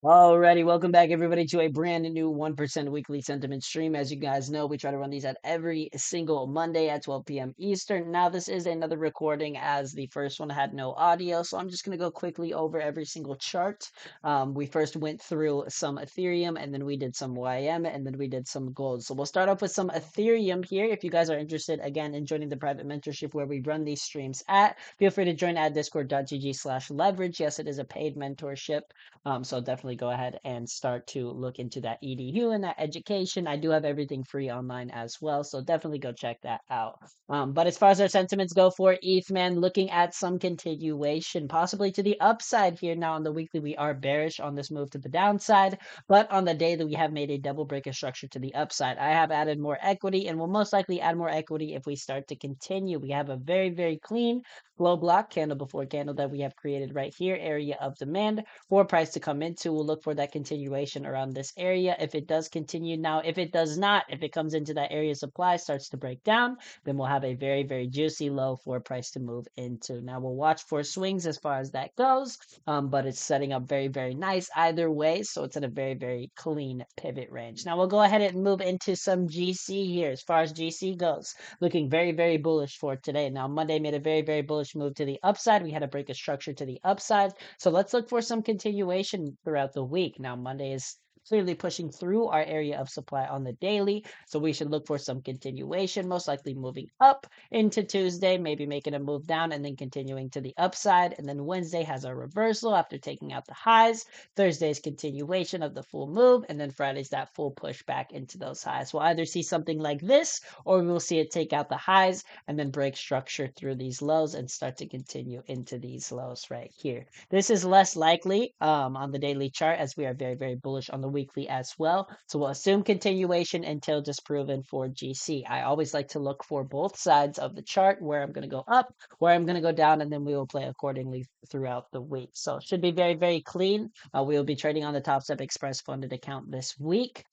Alrighty, welcome back everybody to a brand new 1% weekly sentiment stream. As you guys know, we try to run these at every single Monday at 12 p.m. Eastern. Now, this is another recording as the first one had no audio, so I'm just going to go quickly over every single chart. We first went through some Ethereum, and then we did some YM, and then we did some gold. So we'll start off with some Ethereum here. If you guys are interested, again, in joining the private mentorship where we run these streams at, feel free to join at discord.gg/leverage. Yes, it is a paid mentorship. So definitely go ahead and start to look into that EDU and that education. I do have everything free online as well, so definitely go check that out. But as far as our sentiments go for ETH, man, looking at some continuation, possibly to the upside here. Now on the weekly, we are bearish on this move to the downside, but on the daily, we have made a double breaker structure to the upside. I have added more equity and will most likely add more equity if we start to continue. We have a very, very clean flow block candle before candle that we have created right here, area of demand for price to come into. We'll look for that continuation around this area. If it does continue now, if it does not, if it comes into that area supply, starts to break down, then we'll have a very, very juicy low for price to move into. Now we'll watch for swings as far as that goes, but it's setting up very, very nice either way. So it's in a very, very clean pivot range. Now we'll go ahead and move into some GC here. As far as GC goes, looking very, very bullish for today. Now Monday made a very, very bullish move to the upside. We had to break a structure to the upside. So let's look for some continuation throughout the week. Now, Monday is clearly pushing through our area of supply on the daily. So we should look for some continuation, most likely moving up into Tuesday, maybe making a move down and then continuing to the upside. And then Wednesday has a reversal after taking out the highs. Thursday's continuation of the full move. And then Friday's that full push back into those highs. We'll either see something like this or we will see it take out the highs and then break structure through these lows and start to continue into these lows right here. This is less likely on the daily chart as we are very, very bullish on the weekly as well. So we'll assume continuation until disproven for GC. I always like to look for both sides of the chart where I'm going to go up, where I'm going to go down, and then we will play accordingly throughout the week. So it should be very, very clean. We will be trading on the Top Step Express funded account this week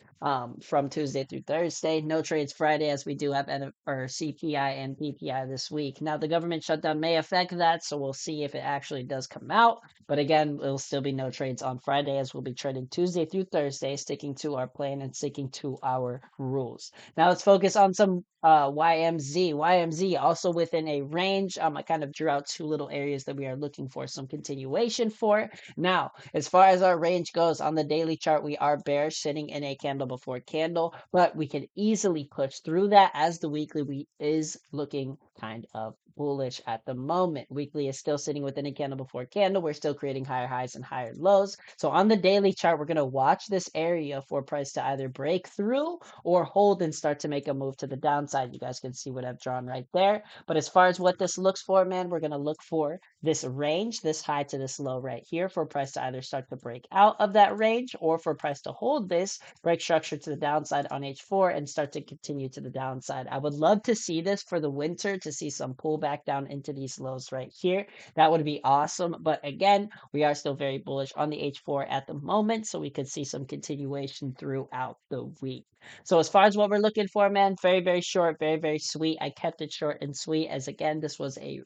from Tuesday through Thursday. No trades Friday as we do have CPI and PPI this week. Now the government shutdown may affect that, so we'll see if it actually does come out. But again, it'll still be no trades on Friday as we'll be trading Tuesday through Thursday, sticking to our plan and sticking to our rules. Now let's focus on some YMZ. YMZ also within a range. I kind of drew out two little areas that we are looking for some continuation for. Now, as far as our range goes on the daily chart, we are bearish sitting in a candle before candle, but we can easily push through that as the weekly is looking kind of bullish at the moment. Weekly is still sitting within a candle before candle. We're still creating higher highs and higher lows. So on the daily chart, we're going to watch this area for price to either break through or hold and start to make a move to the downside. You guys can see what I've drawn right there. But as far as what this looks for, man, we're going to look for this range, this high to this low right here for price to either start to break out of that range or for price to hold this, break structure to the downside on H4 and start to continue to the downside. I would love to see this for the winter, to see some pullback down into these lows right here. That would be awesome. But again, we are still very bullish on the H4 at the moment, so we could see some continuation throughout the week. So as far as what we're looking for, man, very, very short, very, very sweet. I kept it short and sweet as, again, this was a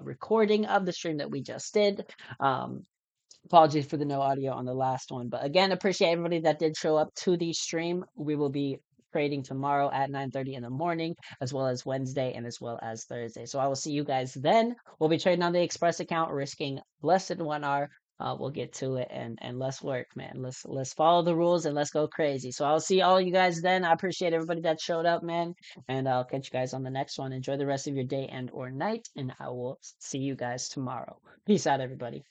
recording of the stream that we just did. Apologies for the no audio on the last one. But again, appreciate everybody that did show up to the stream. We will be trading tomorrow at 9:30 in the morning, as well as Wednesday and as well as Thursday. So I will see you guys then. We'll be trading on the Express account, risking less than 1 hour. We'll get to it and let's work, man. Let's follow the rules and let's go crazy. So I'll see all you guys then. I appreciate everybody that showed up, man. And I'll catch you guys on the next one. Enjoy the rest of your day and or night, and I will see you guys tomorrow. Peace out, everybody.